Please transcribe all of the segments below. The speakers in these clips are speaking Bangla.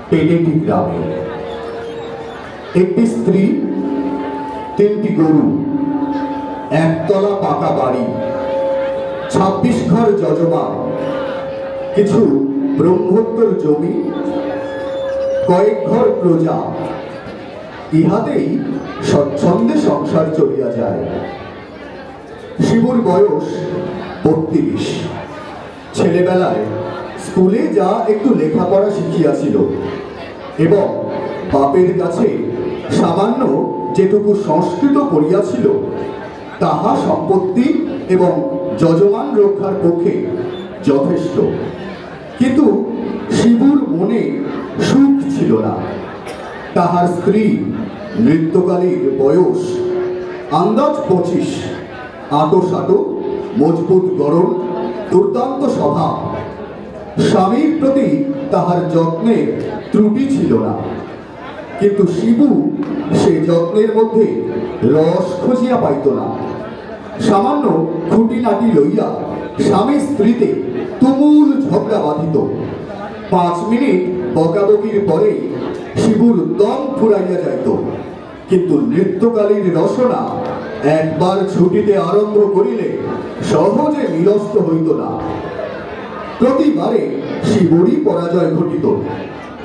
পেটেটি গ্রামে। একটি স্ত্রী, 3টি গরু, একতলা পাকা বাড়ি, 26 ঘর যজমা, কিছু ব্রহ্মোত্তর জমি, কয়েক ঘর প্রজা, ইহাতেই স্বচ্ছন্দে সংসার চলিয়া যায়। শিবুর বয়স 32। ছেলেবেলায় স্কুলে যা একটু লেখাপড়া শিখিয়াছিল এবং বাপের কাছে সামান্য যেটুকু সংস্কৃত পড়িয়াছিল তাহা সম্পত্তি এবং যজমান রক্ষার পক্ষে যথেষ্ট। কিন্তু শিবুর মনে সুখ ছিল না। তাহার স্ত্রী নৃত্যকালীর বয়স আন্দাজ 25, আঁটো মজবুত গড়ন, দুর্দান্ত স্বভাব। স্বামীর প্রতি তাহার যত্নের ত্রুটি ছিল না, কিন্তু শিবু সে যত্নের মধ্যে রস খুঁজিয়া পাইত না। সামান্য খুঁটিনাটি লইয়া স্বামী স্ত্রীতে তুমুল ঝগড়া বাঁধিত। 5 মিনিট বকাবকির পরেই শিবুর দম ফুরাইয়া যাইত, কিন্তু নৃত্যকালীর রসনা একবার ছুটিতে আরম্ভ করিলে সহজে নিরস্ত হইত না। প্রতিবারে শিবুরই পরাজয় ঘটিত।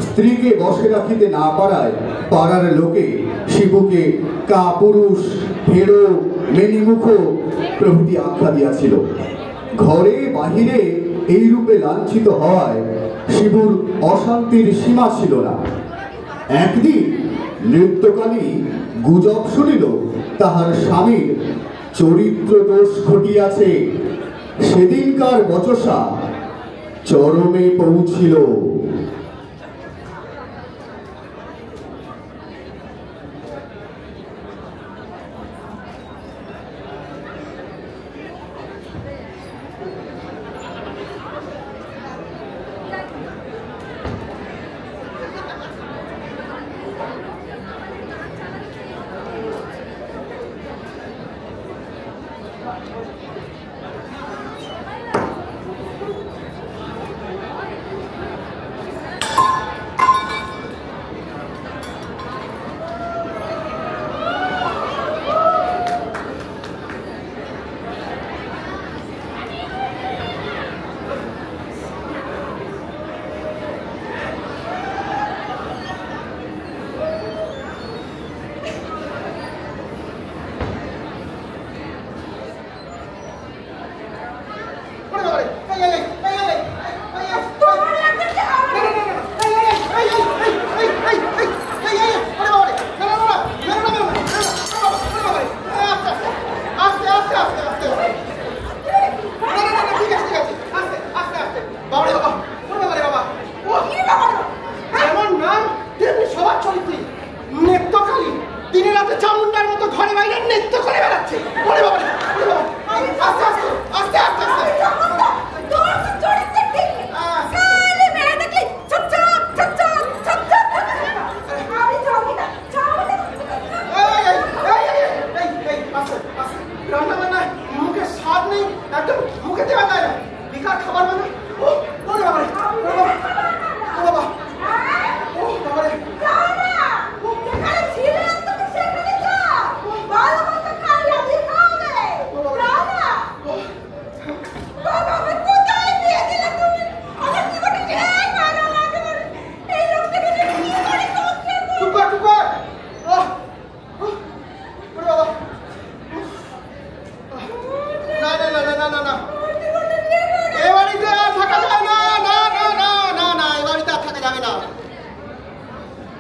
স্ত্রীকে বসে রাখিতে না পারায় পাড়ার লোকে শিবুকে কাপুরুষ, হেড়ো, মেনিমুখ প্রভৃতি আখ্যা দিয়াছিল। ঘরে বাহিরে এই রূপে লাঞ্ছিত হওয়ায় শিবুর অশান্তির সীমা ছিল না। একদিন নৃত্যকালী গুজব শুনিল তাহার স্বামীর চরিত্র দোষ ঘটিয়াছে। সেদিনকার বচসা চরমে পৌঁছিল।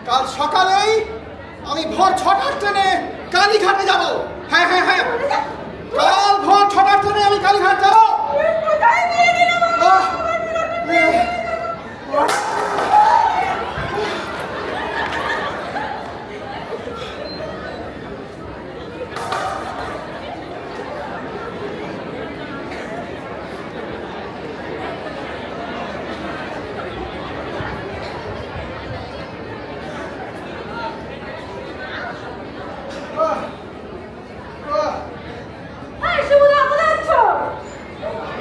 কাল সকালেই আমি ভোর 6টার ট্রেনে কালীঘাটে যাব। হ্যাঁ হ্যাঁ হ্যাঁ, কাল ভোর 6টার ট্রেনে আমি কালীঘাট যাব।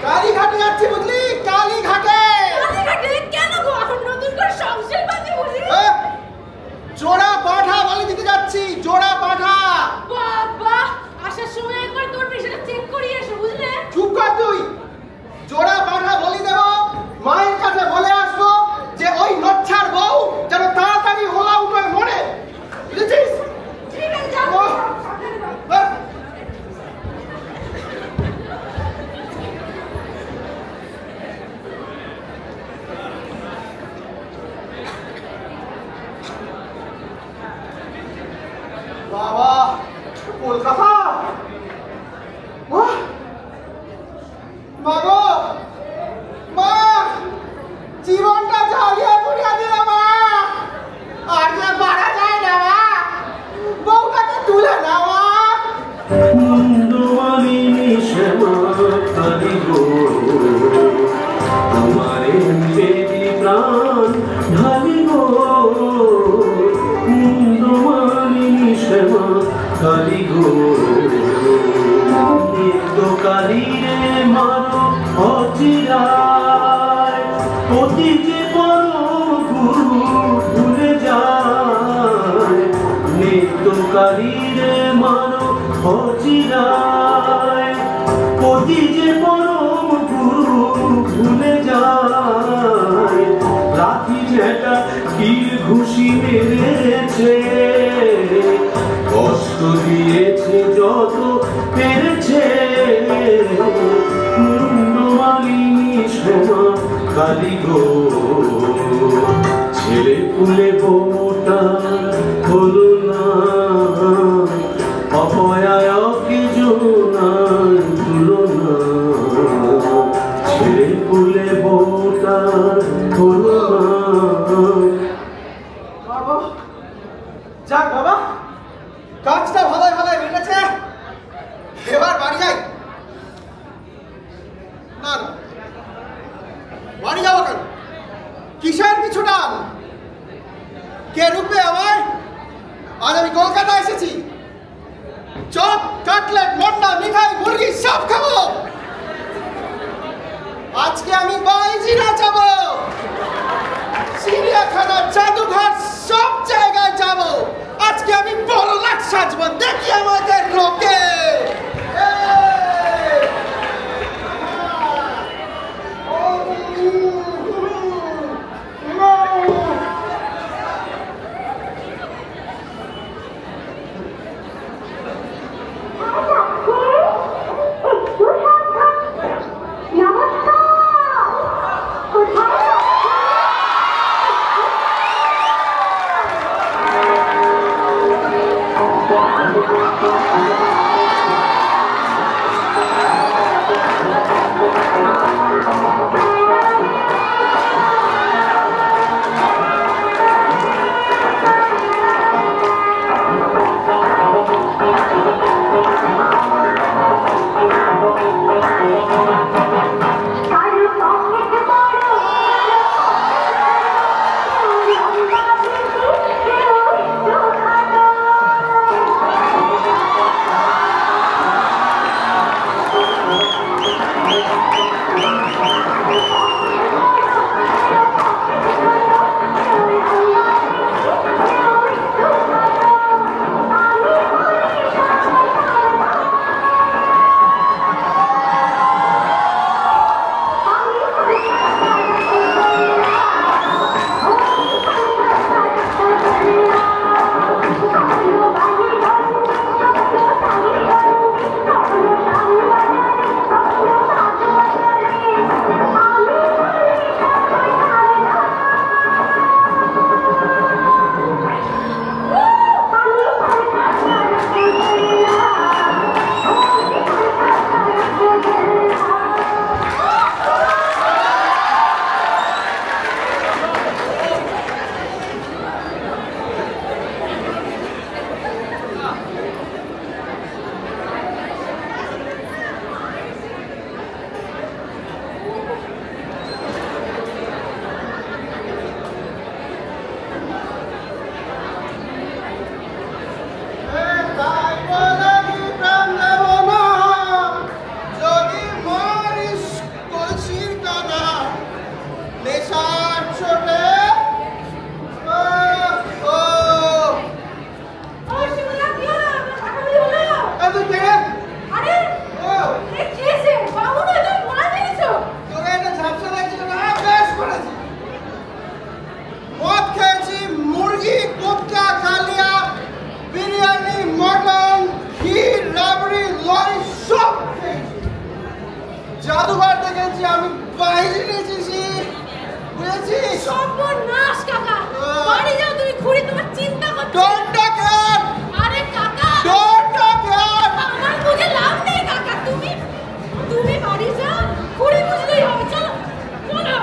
কালীঘাটে যাচ্ছি বুঝলি, কালীঘাটে। কালীঘাটে কেন গো, এখন নতুন করে কালী গো নিত্য কালী রে মানো অচিরায় অতি যে পরম গুরু ভুলে যায় নিত্য কালী রে মানো অচিরায় অতি যে পরম গুরু ভুলে যায় রাখি যেটা কিল ঘুষি মেরেছে কষ্ট দিয়েছে যত পেরেছে মুন্ডমালিনী সোমা কালী গো ছেলে পুলে বউটা হলো না অপয়াকে জোনার তুলনা ছেলে পুলে বউটা হলো না। যাক বাবা, কাজটা ভালোই ভালোই মিটেছে, এবার বাড়ি যাই। না না, বাড়ি যাবো কেন? কিসের পিছু টান? কে রুখবে আমায়? আজ আমি কলকাতা এসেছি, চপ কাটলেট মন্ডা মিঠাই মুরগি সব খাবো। আজকে আমি বাইজিরা যাবো, চিড়িয়াখানা জাদুঘর সব জায়গায় যাব। আজকে আমি বড় লাট সাজবো, দেখি আমাদের লোকে। জাদুঘর দেখেছি আমি, বাইরে এসেছি, বুঝেছি? সর্বনাশ কাকা, বাড়ি যাও তুমি, খুঁড়ি তোমার চিন্তা করছে। Don't talk here. আরে কাকা, ডোন্ট টক হিয়ার। আমার বুঝে লাভ নেই কাকা, তুমি বাড়ি যাও, খুঁড়ি বুঝলেই হবে। চলো চলো।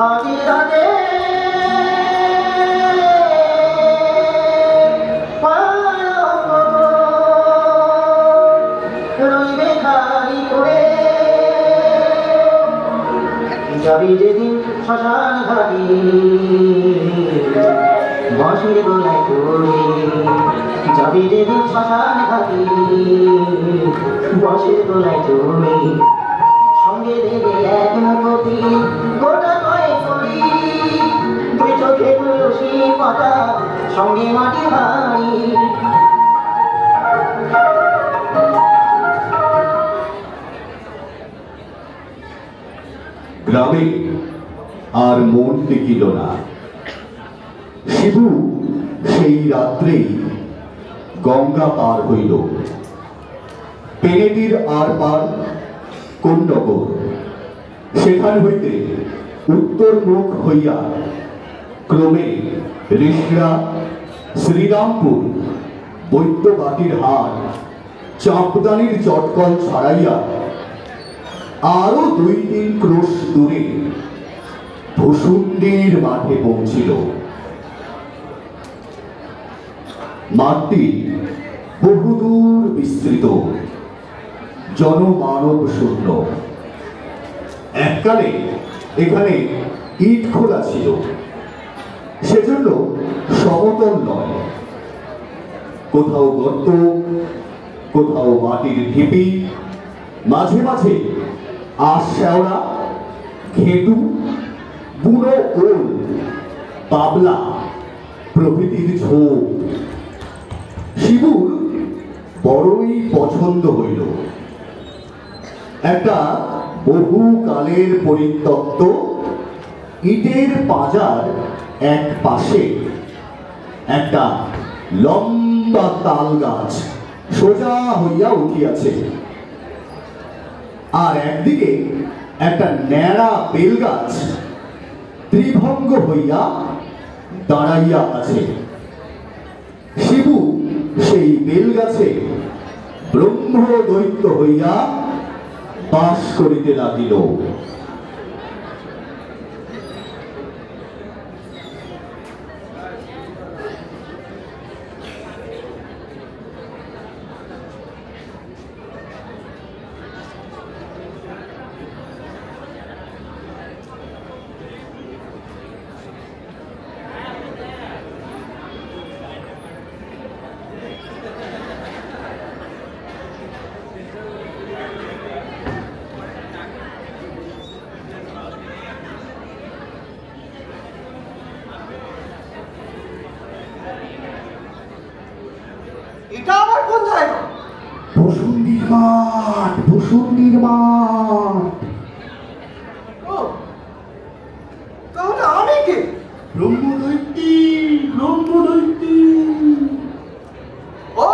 আগে রাতে রইবে খালি করে যাবি যেদিন শ্মশান ঘাটি বসে গোলায় করে যাবি যেদিন শ্মশান ঘাটি বসে গোলায় করে সঙ্গে দেবে এক মুখতি গোটা কয়েক করি দুই চোখে তুলসী পাতা সঙ্গে মাটি ভাই গ্রামে আর মন টিকিল না। শিবু সেই রাত্রেই গঙ্গা পার হইল। পেনেটির আর পার কোন নগর, সেখান হইতে উত্তর মুখ হইয়া ক্রমে ঋষড়া, শ্রীরামপুর, বৈদ্যবাটির হাট, চাঁপদানির চটকল ছাড়াইয়া আরো 2-3 ক্রোশ দূরে ভূষুণ্ডির মাঠে পৌঁছিল। মাঠটি বহুদূর বিস্তৃত, জনমানব শূন্য। এককালে এখানে ইট খোলা ছিল, সেজন্য সমতল নয়। কোথাও গর্ত, কোথাও মাটির ঢিপি, মাঝে মাঝে আশাওড়া, ঘেটু, বুনো ওল, পাবলা প্রভৃতির ঝোপ। শিবুর বড়ই পছন্দ হইল। একটা বহুকালের পরিত্যক্ত ইটের পাজার এক পাশে একটা লম্বা তাল গাছ সোজা হইয়া উঠিয়াছে, আর একদিকে একটা ন্যাড়া বেল গাছ ত্রিভঙ্গ হইয়া দাঁড়াইয়া আছে। শিবু সেই বেল গাছে ব্রহ্মদৈত্য হইয়া বাস করিতে লাগিল। এটা আবার কোন জায়গা? ভূষুণ্ডির মাঠ, ভূষুণ্ডির মাঠ। ও, তাহলে আমি কে? ব্রহ্মদৈত্যী, ব্রহ্মদৈত্যী। ও,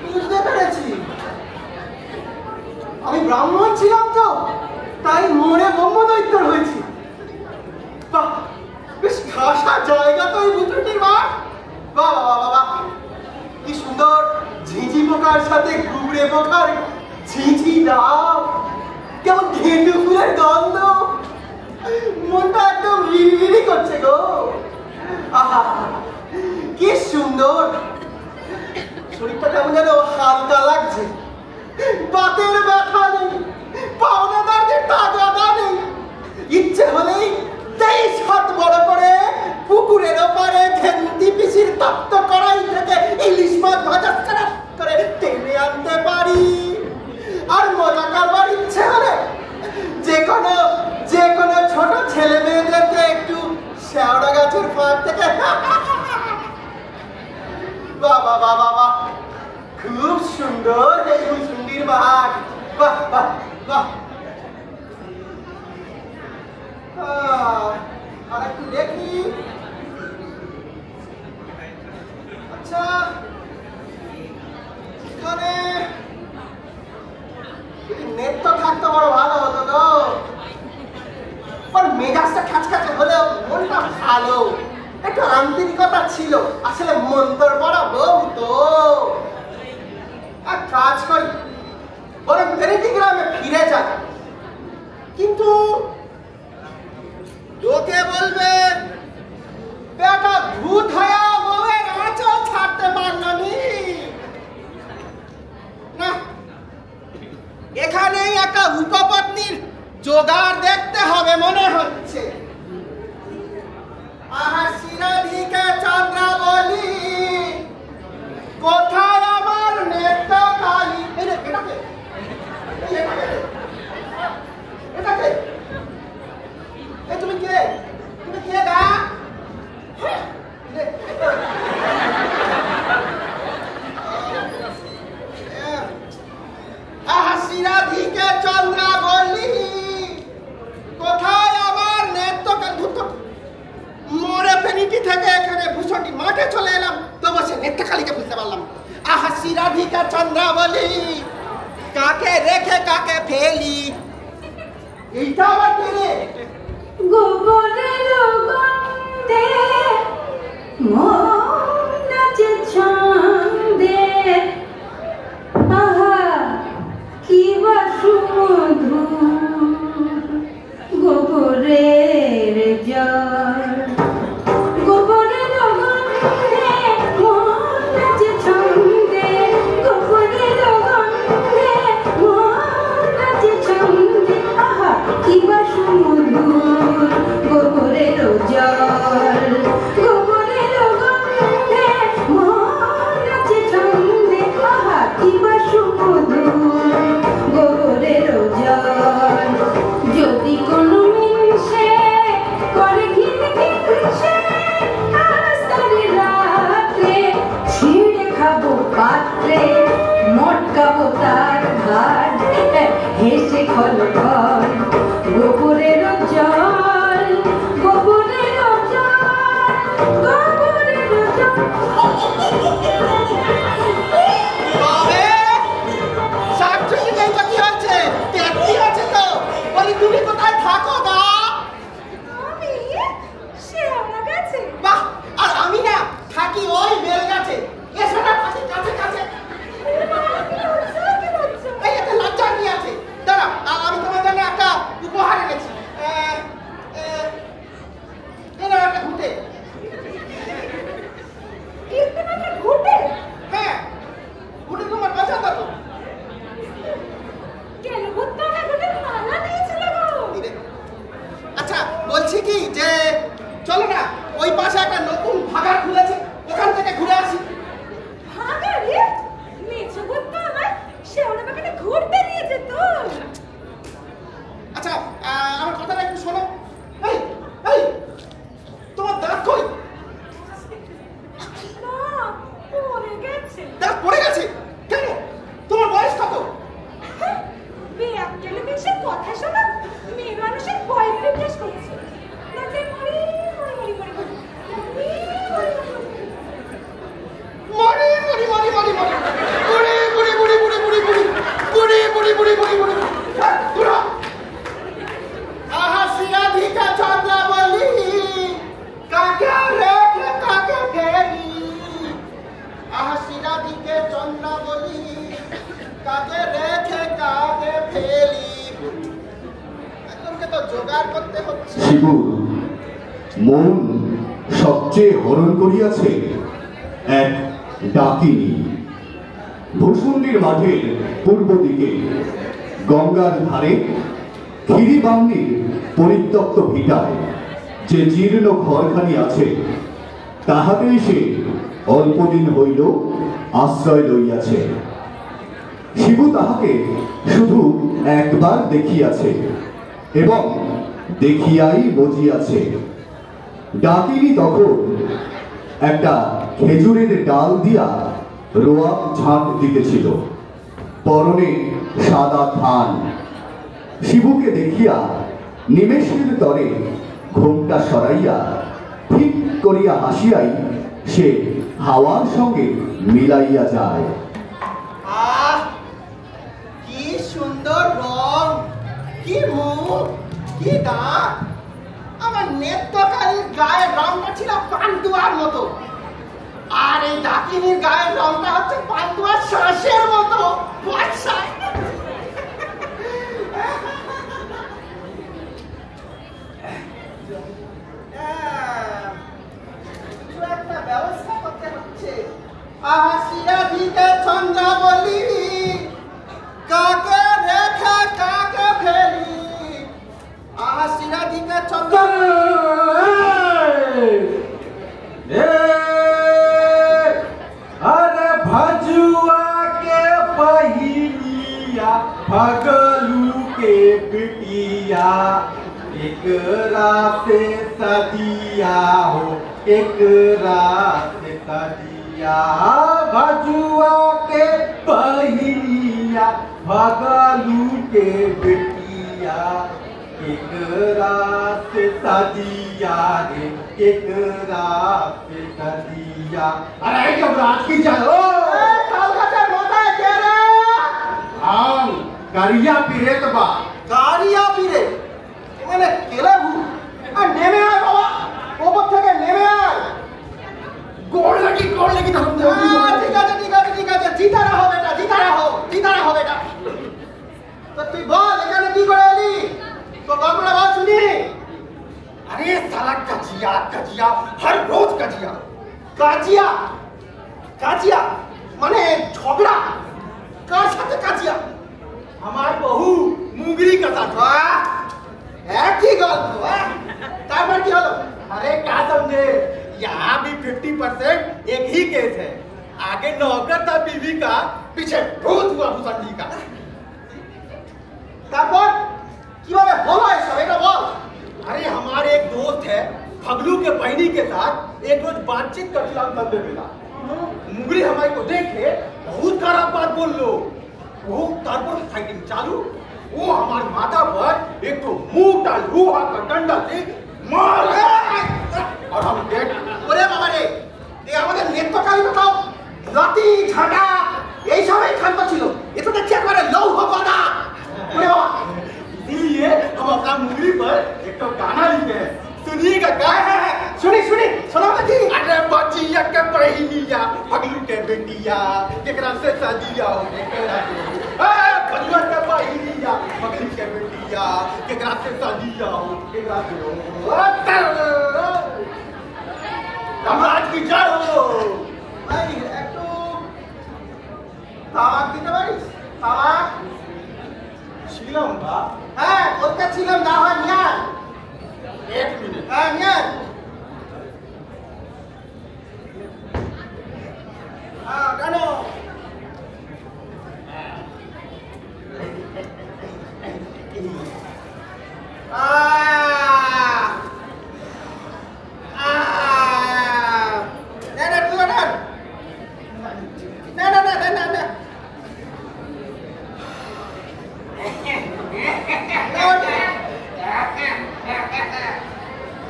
বুঝতে পেরেছি। আমি ব্রাহ্মণ ছিলাম তো, তাই মনে ব্রহ্মদৈত্য হয়েছি। বাহ, বেশ ঠাসা জায়গা তো এই ভূষুণ্ডির মাঠ। বাহ বাহ বাহ বাহ, কি সুন্দর ঝিঝি পোকার সাথে গুবরে পোকার ঝিঝি ডাক, কেমন ঘেঁটু ফুলের গন্ধ, মনটা একদম রিড়ি করছে গো। আহা, কি সুন্দর। শরীরটা কেমন যেন হালকা লাগছে, বাতের ব্যথা নেই, পাওনাদারদের তাগাদা নেই। ইচ্ছে হলেই 23 হাত বড় করে পুকুরের ওপারে ঘেন্তি পিসির তপ্ত কড়াইতে মেজাজ খারাপ করে টেনে আনতে পারি। আর মজা করবার ইচ্ছে হলে যে কোনো ছোট ছেলে মেয়েদেরকে একটু শেওড়া গাছের ফাঁক থেকে বাবা বাবা বাহ, খুব সুন্দর এই সুন্দর বাহার, বাহ বাহ বাহ। আর একটু দেখি। আচ্ছা, এখানে নেট তো থাকতো বড় ভালো হতো তো, আর মেজাজটা খাচখাচে হলেও মনটা ভালো, একটু আন্তরিকতা ছিল। আসলে মন্তর পড়া বউ তো। আর কাজ করি, বরং ভ্যানিটি গ্রামে ফিরে যাই। কিন্তু লোকে বলবে বেটা ভূত হয়ে বউয়ের আঁচল ছাড়তে পারলি না। এখানেই একটা উপপত্নীর জোগাড় দেখতে হবে মনে হচ্ছে। আহা শিরাধিকে চন্দ্রাবলী, কোথায় আমার নেত্য কালী। এটাকে তুমি কে? তুমি কে গা? শিরাধিকে চন্দ্রাবলী, কোথায় আমার নেত্য মরে ফেনিটি থেকে এখানে ভূষণটি মাঠে চলে এলাম, তো বসে নেত্রকালীকে বুঝতে পারলাম। আহা শিরাধিকা চন্দ্রাবলী, কাকে রেখে কাকে ফেলি। এইটা আবার কে রে? গোবরের গন্ধে মন নাচে ছন্দে, আহা কি বা সুমধুর গোবরের জল। গোবরের গন্ধে মন নাচে ছন্দে, গোবরের গন্ধে মন নাচে ছন্দে, আহা কি বা সুমধুর গোবরের জল। গোবরের গন্ধে মন নাচে ছন্দে, আহা কি বা সুমধুর গোবরের জল। যদি কোনো মিনসে করে ঘিন ঘিনসে, আজ তারি রাত্রে ছিঁড়ে খাবো পাত্রে, মটকাবো তার ঘাট হেসে খলখল গোবরের জল। গোবরের জল, গোবরের জল। তুমি কোথায় থাকো না? আমি শেওড়া গাছে। বাহ, আর আমি না থাকি ওই বেল গাছে। এসে না থাকি কাছে কাছে। এই একটা লজ্জা নিয়ে আছে। দাঁড়া, আমি তোমার জন্য একটা উপহার এনেছি। একটা ঘুটে। ঘুটে? হ্যাঁ, ঘুটে তোমার পছন্দ তো। কেন ঘুরতে হবে? ঘুটে মালা দিয়েছিল গো। আচ্ছা, বলছি কি যে চলো না, ওই পাশে একটা নতুন ভাগাড় খুলেছে, ওখান থেকে ঘুরে আসি। ভাগাড়ে? মেছো ঘুরতে আমার শেওড়া বাগানে ঘুরতে নিয়েছে তো। আচ্ছা, আমার কথাটা একটু শোনো। এই এই, তোমার দাঁত কই? না, পড়ে গেছে। দাঁত পড়ে গেছে কেন? তোমার বয়স কত? বেয়াক্কেলে বেশি কথা শোনা, মেয়ে মানুষের বয়ফ্রেন্ড টেস্ট করছে। নাকে মরি মরি মরি মরি মরি মরি মরি মরি মরি মরি বুড়ি বুড়ি বুড়ি বুড়ি বুড়ি বুড়ি বুড়ি বুড়ি বুড়ি বুড়ি বুড়ি। আহা শিরাধিকা চন্দ্রাবলী, কাকে রেখে কাকে ফেলি। আহা শিরাধিকে চন্দ্রাবলী, কাকে রেখে কাকে ফেলি। একজনকে তো জোগাড় করতে হচ্ছে। শিবু মন সবচেয়ে হরণ করিয়াছে এক ডাকিনী। ভূষুণ্ডির মাঠের পূর্ব দিকে গঙ্গার ধারে ক্ষীরিবামনির পরিত্যক্ত ভিটায় যে জীর্ণ ঘরখানি আছে, তাহাতে সে অল্পদিন হইল আশ্রয় লইয়াছে। শিবু তাহাকে শুধু একবার দেখিয়াছে এবং দেখিয়াই বজিয়াছে। ডাকিনী তখন একটা খেজুরের ডাল দিয়া রোয়াব ঝাঁট দিতেছিল, পরনে সাদা থান। শিবুকে দেখিয়া নিমেষের তরে ঘোমটা সরাইয়া ঠিক করিয়া হাসিয়াই সে হাওয়ার সঙ্গে মিলাইয়া যায়। আহ, কি সুন্দর রং, কি মুখ, কি দাঁত। আমার নেত্রকালীর গায়ের রংটা ছিল পান্তুয়ার মতো, আর এই ডাকিনীর গায়ের রংটা হচ্ছে পান্তুয়ার শ্বাসের মতো। একটা ব্যবস্থা করতে হচ্ছে। আহাসিরা দিকে চন্দ্রাবলী, কাকে রেখে কাকে ফেলি। আহাসিরা দিকে अरे भजुआ के पहिलिया भगलू के बिटिया, एक रात सदिया हो, एक रात सदिया। भजुआ के पहिलिया भगलू के बिटिया, एक रात सदिया रे, एक रात सदिया। अरे जब रात की चलो कलकत्ता मोता के रे हम गरिया पिरे तो बा গাড়িয়া পিরে মানে কেলাবু। আর নেমে আয় বাবা, ওপর থেকে নেমে আয়। गोड़ लगी तो हम ঠিক আছে ঠিক আছে ঠিক আছে, জিতা রাহো বেটা, জিতা রাহো, জিতা রাহো বেটা। তো তুই বল এখানে কি করে এলি, তো গল্পটা বল শুনি। अरे साला कजिया कजिया हर रोज कजिया। কাজিয়া, কাজিয়া মানে ঝগড়া। কার সাথে কাজিয়া? हमारी बहू मुंगरी का साथ। বাহ, একই গল্প। তারপর কি হলো? अरे क्या समझे, यहाँ भी 50% एक ही केस है। आगे नौकर था बीवी का, पीछे भूत हुआ भूसंडी का। তারপর কিভাবে হলো এসব, এটা বল। अरे हमारे एक दोस्त है फगलू के बहनी के साथ एक रोज बातचीत करते करते मिला। मुंगरी हमारे को देखे बहुत खराब बात बोल लो। वो तारपुर फाइटिंग चालू, वो हमारे माथा पर एक तो मुंह डाल लोहा का डंडा से मार, और हम देख ওরে বাবা রে, এই আমাদের নেত্রকালী কোথাও লাঠি ঝাঁটা এইসবই ক্ষান্ত ছিল, এটা দেখছি একবারে লৌহ গদা। ওরে বাবা, इसलिए हम अपना मुंगरी पर एक तो गाना लिखे हैं। सुनिएगा क्या है? শুনি শুনি, শোনাও দেখি। अरे बचिया के पहिलिया फगलू के बेटिया, केकरा से शादिया हो, केकरा से फगलू के पहिलिया फगलू के बेटिया, केकरा से शादिया हो, केकरा से हो। समाज की जय हो। ভাই একটু তামাক দিতে পারিস? তামাক? ছিলাম বা হ্যাঁ, ওটা ছিলাম, না হয় নিয়ে আয়। 1 मिनट। হ্যাঁ নিয়ে আয়। কেন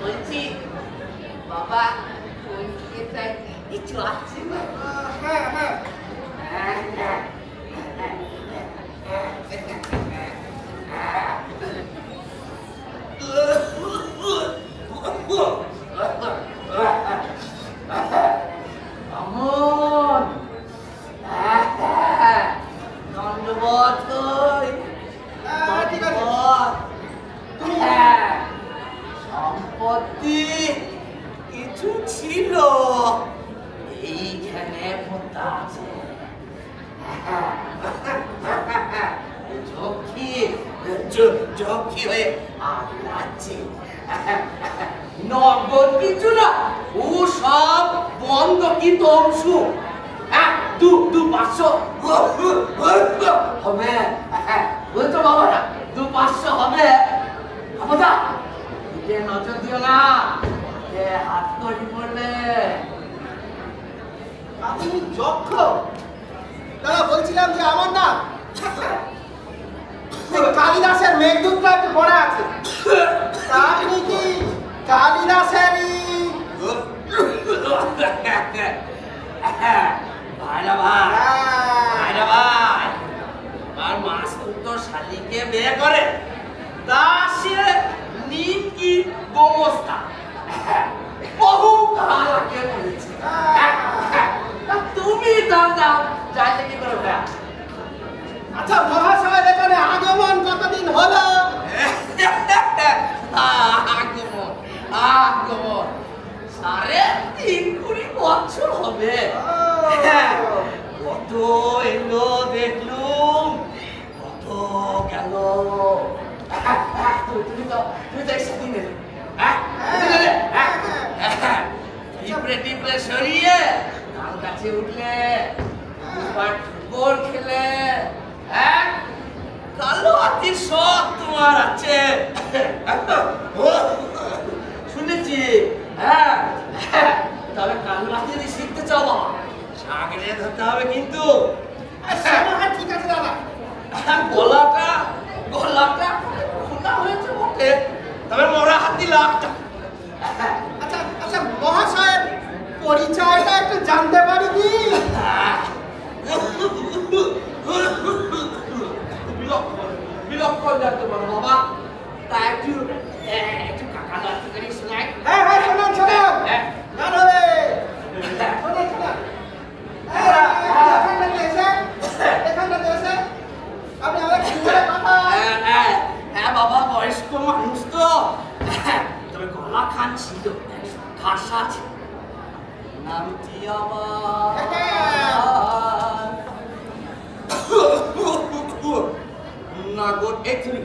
বলছি বাবা কোন দিকে তাই কিছু আসছে না? হ্যাঁ হ্যাঁ আমন দণ্ডবোধ কই, ঠিক আছে। সম্পত্তি কিছু ছিল এইখানে পোতা আছে। ঝক্কি হয়ে আগলাচ্ছে। নগদ কিছু না, ও সব বন্ধ কি তমসু। দু 500 হবে। বলতো বাবারা 500 হবে। বাবা যে নজর দিও না, যে হাত করি পড়লে। আপনি যক্ষ। দাদা বলছিলাম যে আমার না কালিদাসের মেঘদূতটা একটু পড়া আছে, আপনি কি কালিদাসেরই? আর মাস তো শালিকে বিয়ে করে, তা সে নিম কি গোমস্তা বহু কালাকে বলেছে। তুমি দাদা চাইলে কি করে ভাই? আচ্ছা মহাশয়ের এখানে আগমন কতদিন হলো? আগমন 3.5 বছর হবে। কত এলো দেখলুম, কত গেল। তুমি তো একসাথে নেবে টিপড়ে সরিয়ে ধান গাছে উঠলে, ফুটবল খেলে, কালো হাতির শখ তোমার আছে শুনেছি। তবে কালো হাতি যদি শিখতে চাও বাবা, সাগরে ধরতে হবে কিন্তু। ঠিক আছে দাদা। গলাটা খোলা হয়েছে বটে, তবে মরা হাতি লাখটা। আচ্ছা আচ্ছা মহাশয়ের পরিচয়টা একটু জানতে পারি কি? বিলক্ষণ জানতে পারো বাবা, তা একটু কাকা জানতে পারি শোনাই। হ্যাঁ শোনান গান হবে। এখানটাতে এসে আপনি আমাকে কথা। হ্যাঁ বাবা, বয়স্ক মানুষ তো, তবে গলা খান ছিল, খাসা ছিল। নামটি আমার নাগর এথুরি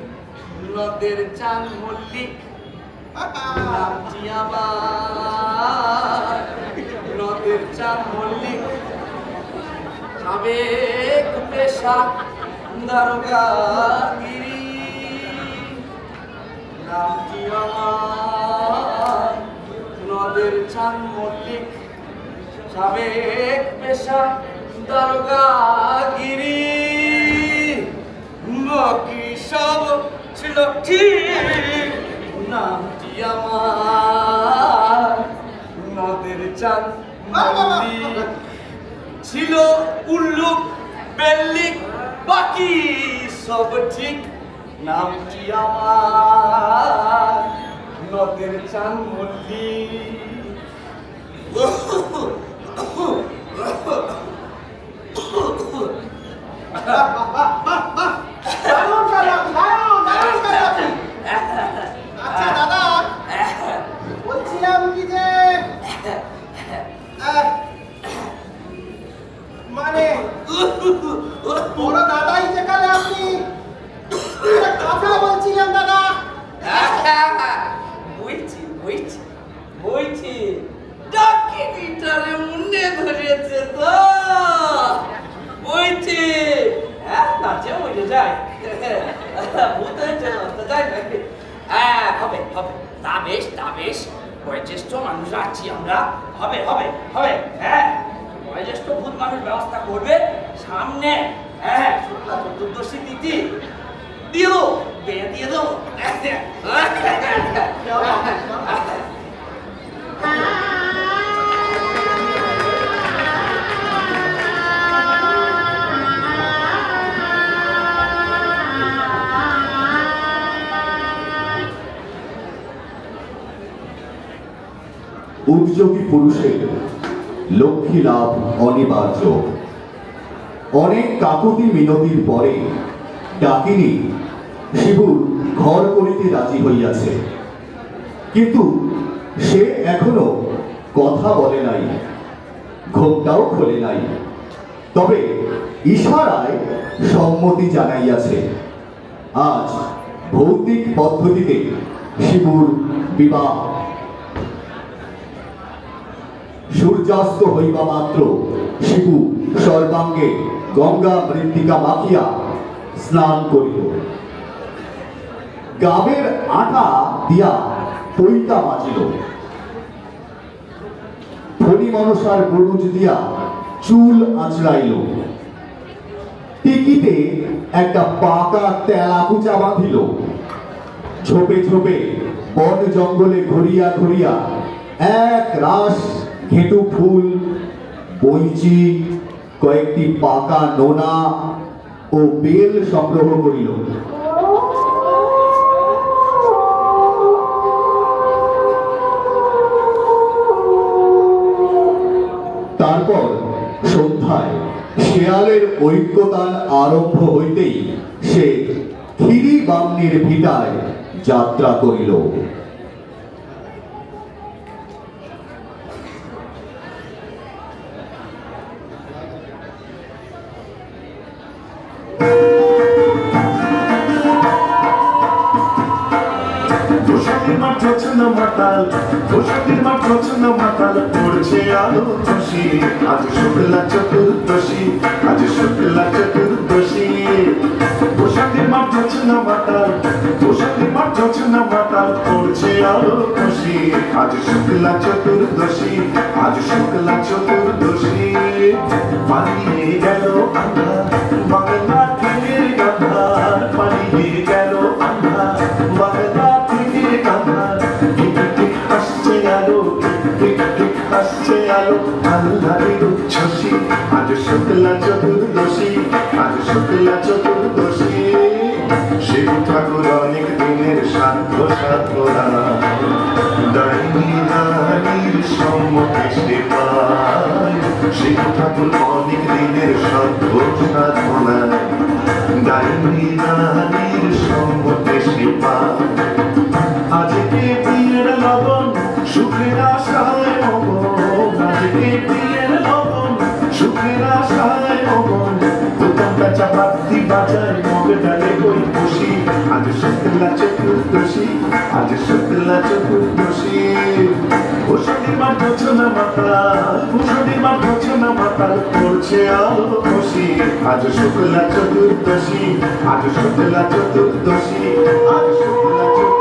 নদের চান মল্লিক। নামটি আমার নদের চান মল্লিক। সাবেক পেশা দারোগাগিরি। নামটি আমার নদের চান মল্লিক। সাবেক পেশা দারোগাগিরি। বাকি সব ছিল ঠিক। নামটি আমার নদের চান মল্লিক। ছিল উল্লুক বেল্লিক, বাকি সব ঠিক। নামটি আমার নদের চান মল্লিক। আচ্ছা দাদা বলছিলাম কি যে মানে বড় দাদাই যেখানে আপনি কথা বলছিলেন দাদা। বইছি ডাকিটারে মুন্ডে ধরেছে তো বইছি। নাচে মরে যায়, ভূতের জন্য যাই নাকি? হবে তা বেশ বয়োজ্যেষ্ঠ মানুষ আছি আমরা, হবে হ্যাঁ বয়োজ্যেষ্ঠ ভূত মানুষ ব্যবস্থা করবে সামনে। শুক্লা চতুর্দশী তিথি দিও বিয়ে দিয়ে দেবো। উদ্যোগী পুরুষের লক্ষ্মী লাভ অনিবার্য। অনেক কাকুতি মিনতির পরে ডাকিনী শিবুর ঘর করিতে রাজি হইয়াছে, কিন্তু সে এখনো কথা বলে নাই, ঘোমটাও খোলে নাই। তবে ইশারায় সম্মতি জানাইয়াছে। আজ ভৌতিক পদ্ধতিতে শিবুর বিবাহ। সূর্যাস্ত হইবা মাত্র শিবু সর্বাঙ্গে গঙ্গা মৃত্তিকা মাখিয়া স্নান করিল। গাবের আটা দিয়া পৈতা মাজিল। ফণি মনসার বুরুজ দিয়া চুল আঁচড়াইল। টিকিতে একটা পাকা তেলাকুচা বাঁধিল। ঝোপে ঝোপে বন জঙ্গলে ঘুরিয়া ঘুরিয়া এক রাস ঘেটু ফুল, বইচি, কয়েকটি পাকা নোনা ও বেল সংগ্রহ করিল। তারপর সন্ধ্যায় শেয়ালের ঐক্যতান আরম্ভ হইতেই সে ক্ষীরি বামনির ভিটায় যাত্রা করিল। পড়ছে আলো খুশি, আজ শুক্লা চতুর্দশী, আজ শুক্লা চতুর্দশী। বসন্তের মাঠ ঝোছনা মাতাল, বসন্তের মাঠ ঝোছনা মাতাল, পড়ছে আলো খুশি, আজ শুক্লা চতুর্দশী, আজ শুক্লা চতুর্দশী। পালিয়ে গেল আন্ধার বাংলা থেকে গান্ধার, পালিয়ে গেল আন্ধার বাংলা থেকে গান্ধার। আসছে আলো, আসছে আলো, আল্লাহর উচ্ছ্বাসী, আজ শুক্লা চতুর্দশী, আজ শুক্লা চতুর্দশী। শিব ঠাকুর অনেক দিনের সাধ্য সাধনা, ডাইনি রানীর সম্মতি সে পায়। শিব ঠাকুর অনেক দিনের সাধ্য সাধনা, ডাইনি রানীর সম্মতি সে পায়। আজকে বিয়ের লগন সুখের আশায় মগন, আজকে বিয়ের লগন সুখের আশায় মগন। হুতম কাঁচা বাতি বাজায় মগ ডালে কই বসি, আজ শুক্লা চতুর্দশী, আজ শুক্লা চতুর্দশী। বসন্তের মাঠ ঝোছনা মাতাল, বসন্তের মাঠ ঝোছনা মাতাল, পড়ছে আলো খুশি, আজ শুক্লা চতুর্দশী, আজ শুক্লা চতুর্দশী, আজ শুক্লা চতুর্দশী।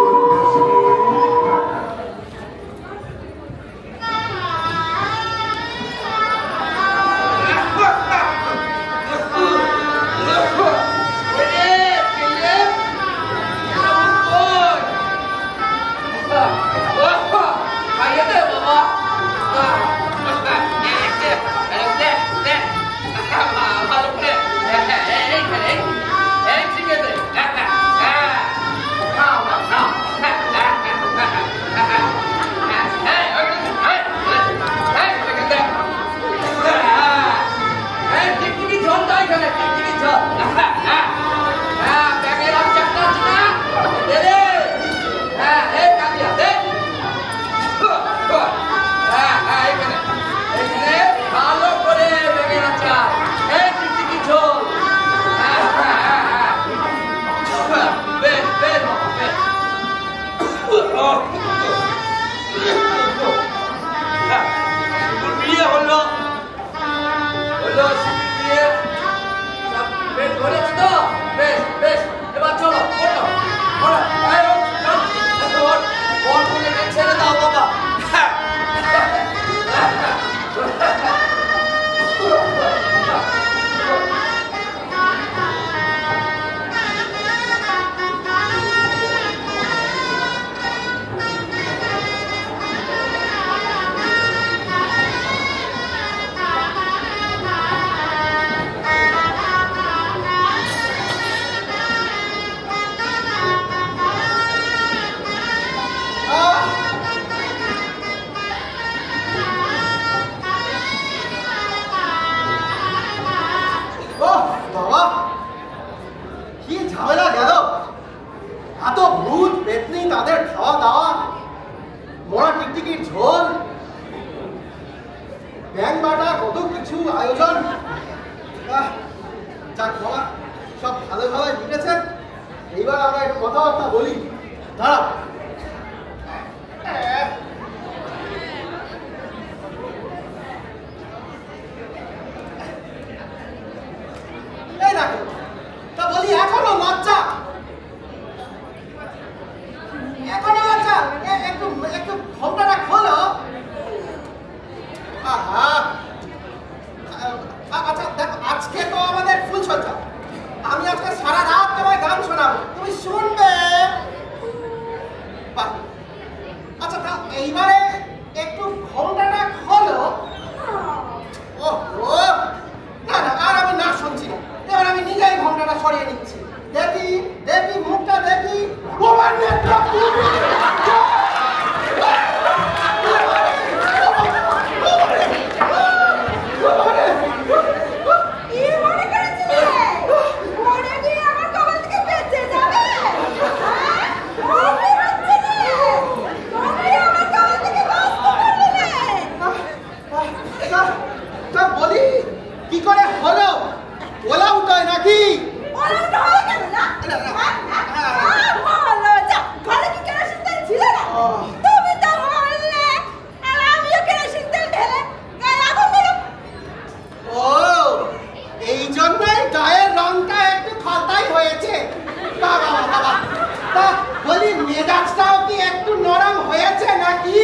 কি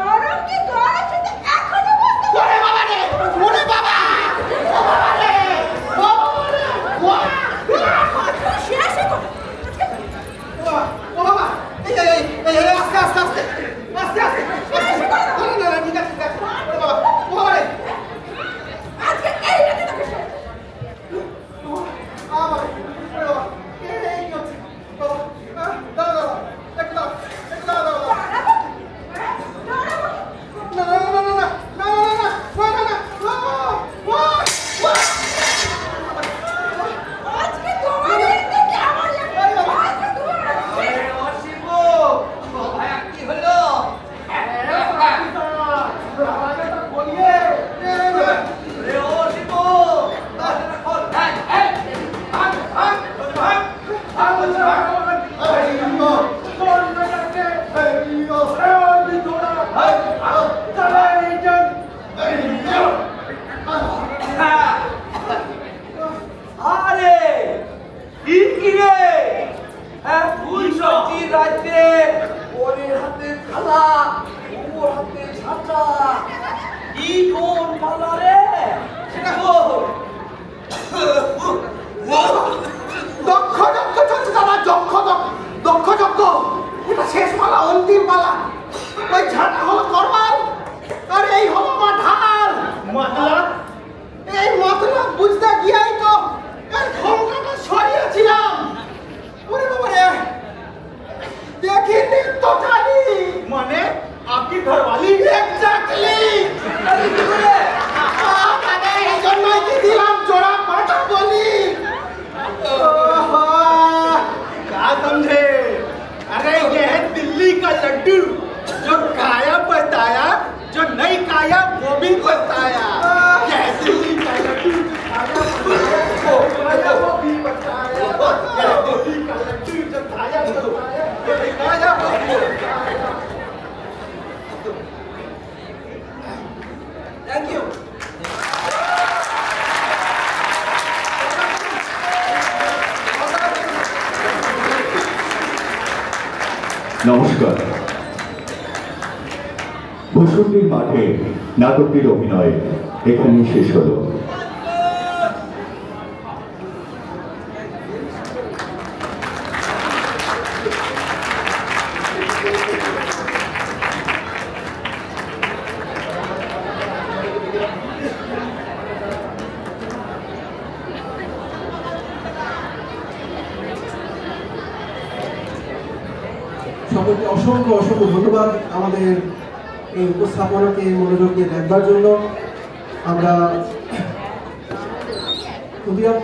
নরম কি গরম সেটা এখনো বুঝতে ওরে বাবা রে ওরে বাবা ও বাবা রে ও বাবা রে শেষ ও বাবা এই আস্তে আস্তে আস্তে আস্তে আস্তে না না ঠিক আছে ওরে বাবা ও বাবা রে আজকে এই রাতে তোকে শেষ আমার ওরে বাবা এই কি হচ্ছে বাবা দাও একদম নমস্কার। ভূষণ্ডির মাঠে নাটকটির অভিনয় এখানেই শেষ হলো। সকলকে অসংখ্য অসংখ্য ধন্যবাদ আমাদের এই উপস্থাপনাকে মনোযোগ দিয়ে দেখবার জন্য। আমরা ক্ষুদিরাম